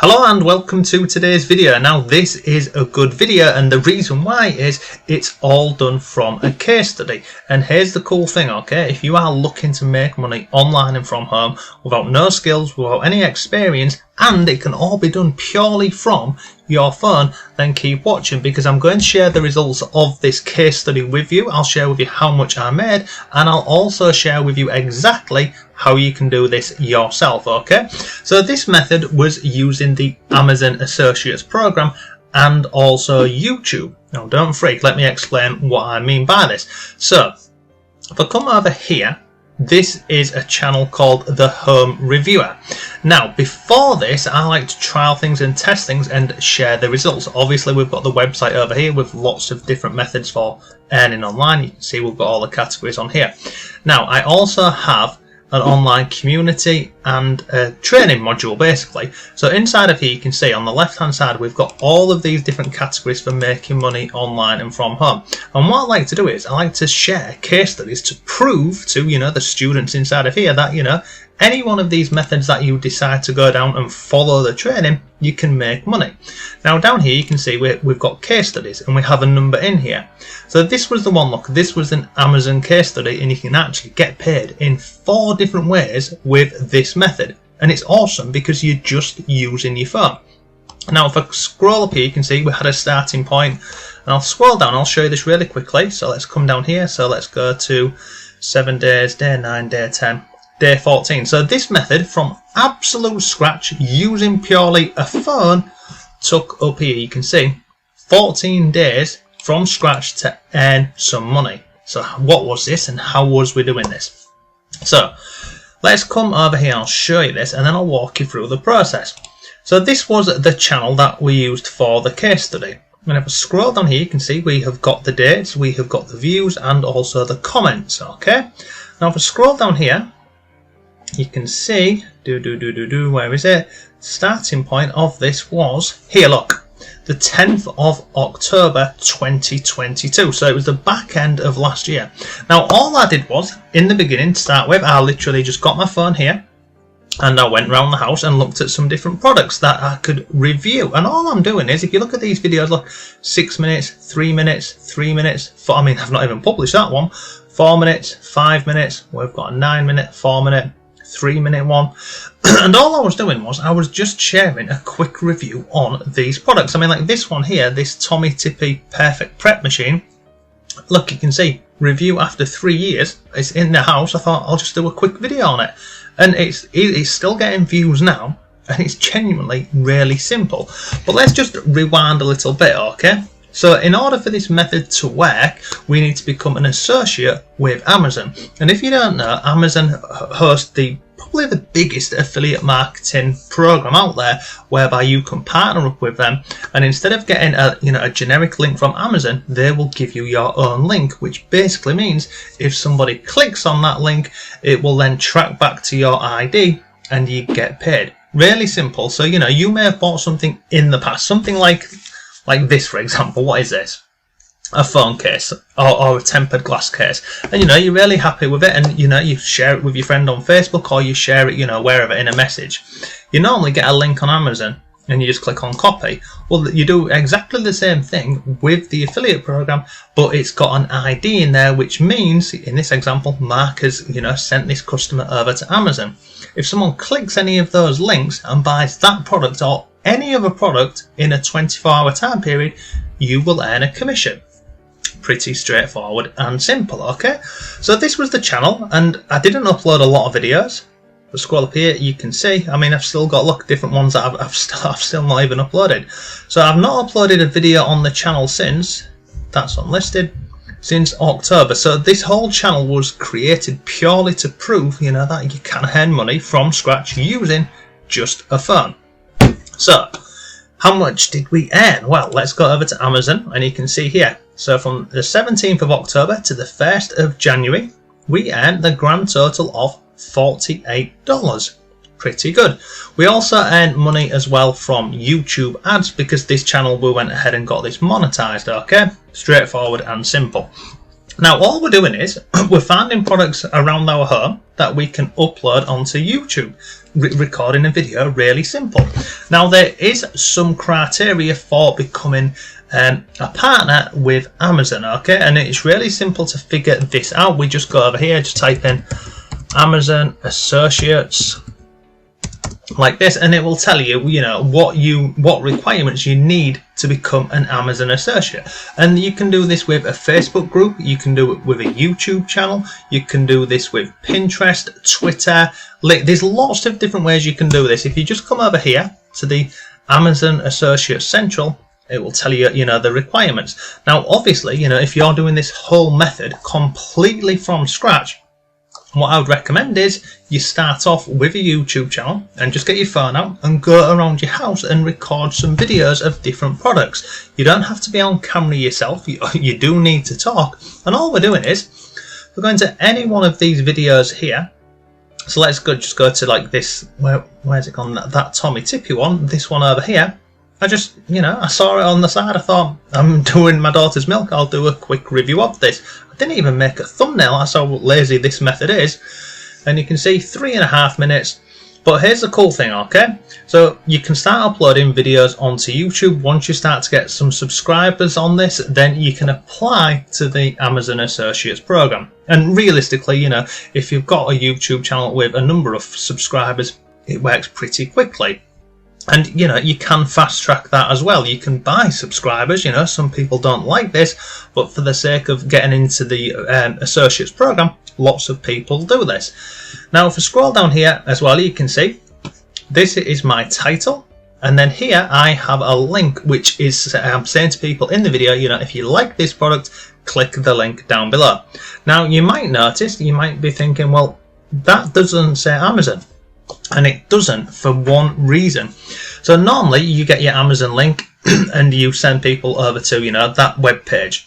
Hello and welcome to today's video. Now this is a good video, and the reason why is it's all done from a case study. And here's the cool thing, okay, if you are looking to make money online and from home without no skills, without any experience, and it can all be done purely from your phone, then keep watching, because I'm going to share the results of this case study with you. I'll share with you how much I made, and I'll also share with you exactly how you can do this yourself, okay? So this method was using the Amazon Associates program and also YouTube. Now don't freak, let me explain what I mean by this. So if I come over here, this is a channel called The Home Reviewer. Now before this, I like to trial things and test things and share the results. Obviously we've got the website over here with lots of different methods for earning online. You can see we've got all the categories on here. Now I also have an online community and a training module basically. So inside of here you can see on the left hand side we've got all of these different categories for making money online and from home. And what I like to do is I like to share case studies to prove to the students inside of here that any one of these methods that you decide to go down and follow the training, you can make money. Now down here you can see we've got case studies and we have a number in here. So this was the one, look, this was an Amazon case study, and you can actually get paid in 4 different ways with this method. And it's awesome because you're just using your phone. Now if I scroll up here you can see we had a starting point, and I'll scroll down, I'll show you this really quickly. So let's come down here, so let's go to 7 days, day 9, day 10. Day 14. So this method from absolute scratch using purely a phone took up here, you can see 14 days from scratch to earn some money. So what was this and how was we doing this? So let's come over here, I'll show you this and then I'll walk you through the process. So this was the channel that we used for the case study. And if I scroll down here you can see we have got the dates, we have got the views and also the comments, okay? Now if I scroll down here you can see, where is it? Starting point of this was here, look, the 10th of October 2022. So it was the back end of last year. Now all I did was, in the beginning to start with, I literally just got my phone here and I went around the house and looked at some different products that I could review. And all I'm doing is, if you look at these videos, look, 6 minutes, 3 minutes, 3 minutes, I mean, I've not even published that one, 4 minutes, 5 minutes, we've got a 9 minute, 4 minute, 3 minute one. And all I was doing was I was just sharing a quick review on these products. I mean, like this one here, this Tommee Tippee Perfect Prep Machine, look, you can see review after 3 years. It's in the house. I thought I'll just do a quick video on it, and it's still getting views now, and it's genuinely really simple. But let's just rewind a little bit, okay? So in order for this method to work, we need to become an associate with Amazon. And if you don't know, Amazon hosts probably the biggest affiliate marketing program out there, whereby you can partner up with them, and instead of getting a generic link from Amazon, they will give you your own link, which basically means if somebody clicks on that link, it will then track back to your ID and you get paid. Really simple. So you may have bought something in the past, something like this, for example. What is this? A phone case or a tempered glass case, and you're really happy with it, and you share it with your friend on Facebook, or you share it wherever in a message. You normally get a link on Amazon and you just click on copy. Well, you do exactly the same thing with the affiliate program, but it's got an ID in there, which means in this example Mark has sent this customer over to Amazon. If someone clicks any of those links and buys that product or any other product in a 24-hour time period, you will earn a commission. Pretty straightforward and simple, okay? So this was the channel, and I didn't upload a lot of videos. But scroll up here, you can see, I mean, I've still got, look, different ones that I've still not even uploaded. So I've not uploaded a video on the channel since, that's unlisted, since October. So this whole channel was created purely to prove, that you can earn money from scratch using just a phone. So how much did we earn? Well, let's go over to Amazon, and you can see here. So from the 17th of October to the 1st of January, we earned the grand total of $48. Pretty good. We also earned money as well from YouTube ads, because this channel, we went ahead and got this monetized, okay? Straightforward and simple. Now all we're doing is we're finding products around our home that we can upload onto YouTube. Recording a video, really simple. Now there is some criteria for becoming a partner with Amazon, okay, and it's really simple to figure this out. We just go over here, just type in Amazon Associates like this, and it will tell you, what requirements you need to become an Amazon associate. And you can do this with a Facebook group, you can do it with a YouTube channel, you can do this with Pinterest, Twitter. There's lots of different ways you can do this. If you just come over here to the Amazon Associate Central, it will tell you, the requirements. Now, obviously, if you're doing this whole method completely from scratch, what I would recommend is you start off with a YouTube channel and just get your phone out and go around your house and record some videos of different products. You don't have to be on camera yourself. You do need to talk. And all we're doing is we're going to any one of these videos here. So let's just go to like this. Where's it gone? That Tommy Tippy one. This one over here. I just, I saw it on the side. I thought, I'm doing my daughter's milk. I'll do a quick review of this. I didn't even make a thumbnail. That's how lazy this method is. And you can see 3.5 minutes. But here's the cool thing, okay? So you can start uploading videos onto YouTube. Once you start to get some subscribers on this, then you can apply to the Amazon Associates program. And realistically, if you've got a YouTube channel with a number of subscribers, it works pretty quickly. And, you can fast track that as well. You can buy subscribers. Some people don't like this, but for the sake of getting into the Associates program, lots of people do this. Now, if I scroll down here as well, you can see this is my title. And then here I have a link, which is I'm saying to people in the video, if you like this product, click the link down below. Now, you might notice, you might be thinking, well, that doesn't say Amazon. And it doesn't, for one reason. So normally you get your Amazon link and you send people over to that web page.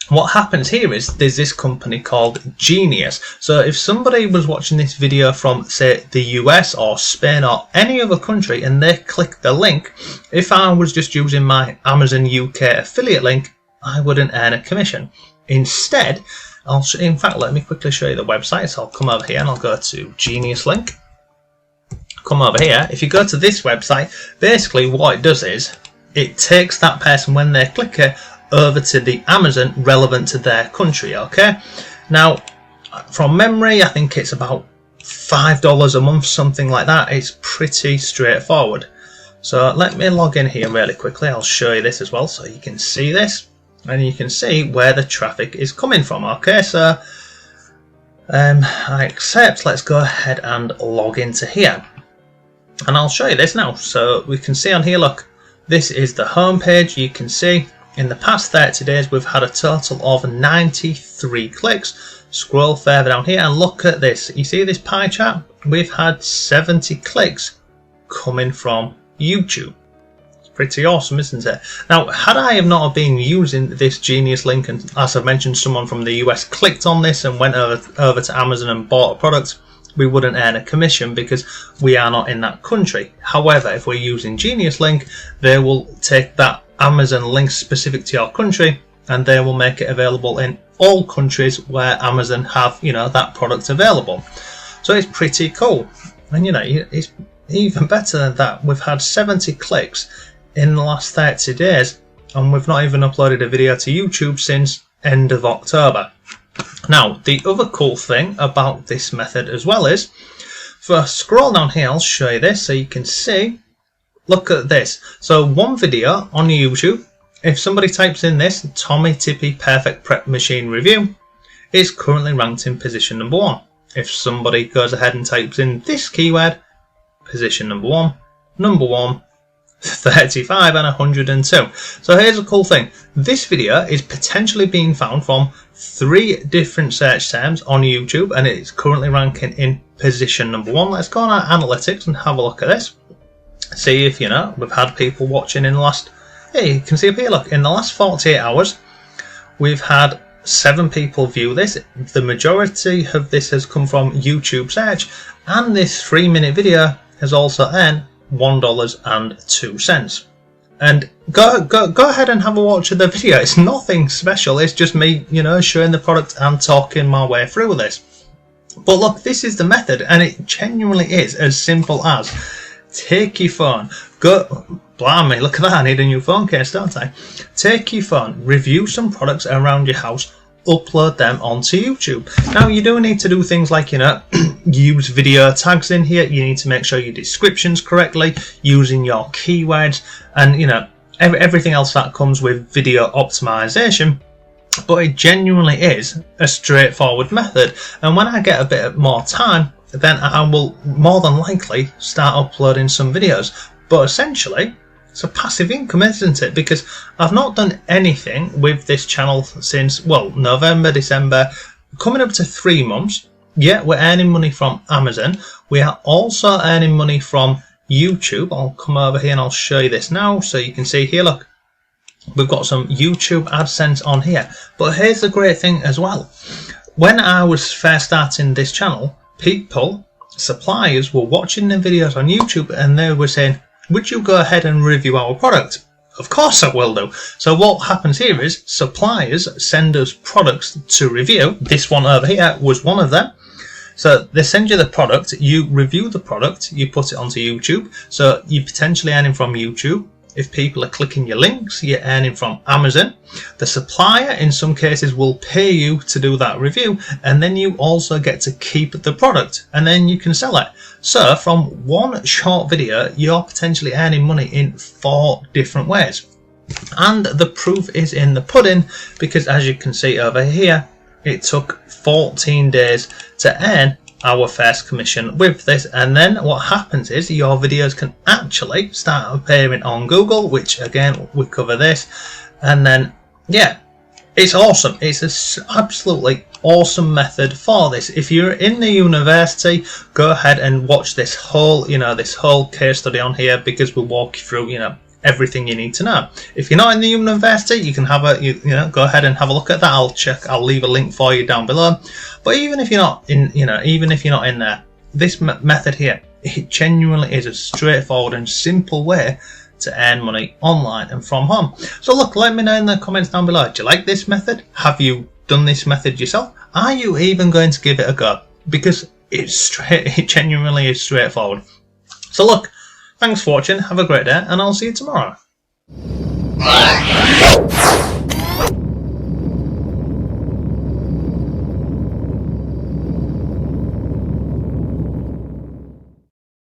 What happens here is there's this company called Genius. So if somebody was watching this video from, say, the US or Spain or any other country and they click the link, if I was just using my Amazon UK affiliate link, I wouldn't earn a commission. Instead, in fact, let me quickly show you the website. So I'll come over here and I'll go to Genius link. Come over here. If you go to this website, basically what it does is it takes that person when they click it over to the Amazon relevant to their country. Okay, now from memory I think it's about $5 a month, something like that. It's pretty straightforward. So let me log in here really quickly. I'll show you this as well so you can see this and you can see where the traffic is coming from. Okay, so I accept. Let's go ahead and log into here. And I'll show you this now. So we can see on here, look, this is the home page. You can see in the past 30 days we've had a total of 93 clicks. Scroll further down here and look at this. You see this pie chart? We've had 70 clicks coming from YouTube. It's pretty awesome, isn't it? Now, had I have not been using this Genius link, and as I've mentioned, someone from the US clicked on this and went over to Amazon and bought a product, we wouldn't earn a commission because we are not in that country. However, if we're using Genius link, they will take that Amazon link specific to your country and they will make it available in all countries where Amazon have that product available. So it's pretty cool. And it's even better than that. We've had 70 clicks in the last 30 days and we've not even uploaded a video to YouTube since end of October. Now, the other cool thing about this method as well is, if I scroll down here, I'll show you this so you can see. Look at this. So one video on YouTube, if somebody types in this, Tommy Tippy Perfect Prep Machine Review, it's currently ranked in position number 1. If somebody goes ahead and types in this keyword, position number 1, 35 and 102. So here's a cool thing. This video is potentially being found from 3 different search terms on YouTube and it's currently ranking in position number 1. Let's go on our analytics and have a look at this. See if we've had people watching in the last, hey, you can see up here, look, in the last 48 hours we've had 7 people view this. The majority of this has come from YouTube search and this 3-minute video has also earned $1.02. And go ahead and have a watch of the video. It's nothing special. It's just me, you know, showing the product and talking my way through this. But look, this is the method, and it genuinely is as simple as take your phone, blimey, look at that, I need a new phone case, don't I? Take your phone, review some products around your house, upload them onto YouTube. Now you do need to do things like, you know, use video tags in here. You need to make sure your description's correctly, using your keywords, and you know, everything else that comes with video optimization. But it genuinely is a straightforward method, and when I get a bit more time, then I will more than likely start uploading some videos. But essentially, it's a passive income, isn't it? Because I've not done anything with this channel since, well, November, December, coming up to 3 months. Yeah, we're earning money from Amazon. We are also earning money from YouTube. I'll come over here and I'll show you this now, so you can see here, look, we've got some YouTube AdSense on here. But here's the great thing as well. When I was first starting this channel, people, suppliers, were watching the videos on YouTube and they were saying, would you go ahead and review our product? Of course I will do. So what happens here is suppliers send us products to review. This one over here was one of them. So they send you the product, you review the product, you put it onto YouTube. So you're potentially earning from YouTube. If people are clicking your links, you're earning from Amazon. The supplier, in some cases, will pay you to do that review, and then you also get to keep the product, and then you can sell it. So from one short video, you're potentially earning money in 4 different ways. And the proof is in the pudding, because as you can see over here, it took 14 days to earn our first commission with this. And then what happens is your videos can actually start appearing on Google, which again we cover this, and then yeah, it's awesome. It's an absolutely awesome method for this. If you're in the university, go ahead and watch this whole, you know, this whole case study on here, because we'll walk you through, you know, everything you need to know. If you're not in the university, you can have a, you know, go ahead and have a look at that. I'll leave a link for you down below. But even if you're not in, you know, even if you're not in there, this method here, it genuinely is a straightforward and simple way to earn money online and from home. So look, let me know in the comments down below. Do you like this method? Have you done this method yourself? Are you even going to give it a go? Because it genuinely is straightforward. So look, thanks for watching, have a great day, and I'll see you tomorrow.